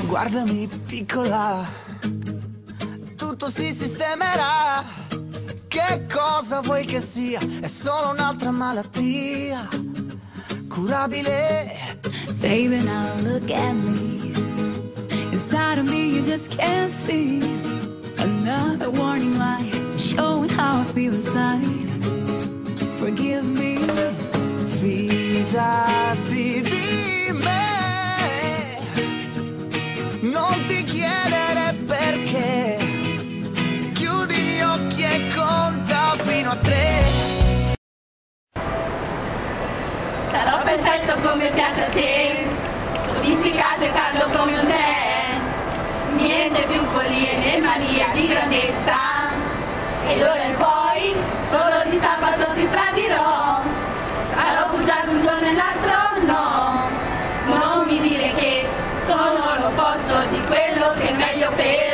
Guardami piccola, tutto si sistemerà. Che cosa vuoi che sia? È solo un'altra malattia curabile. Baby, now look at me. Inside of me you just can't see. Another warning light showing how I feel inside. Forgive me. Fidati di me, non ti chiedere perché. Chiudi gli occhi e conta fino a 3. Sarò perfetto come piace a te, sofisticato e caldo come un tè. Niente più follie né mania di grandezza. E d'ora in poi, solo di sabato ti tradirò. Sarò bugiardo un giorno e l'altro no. Non mi dire che sono l'opposto di quello che è meglio per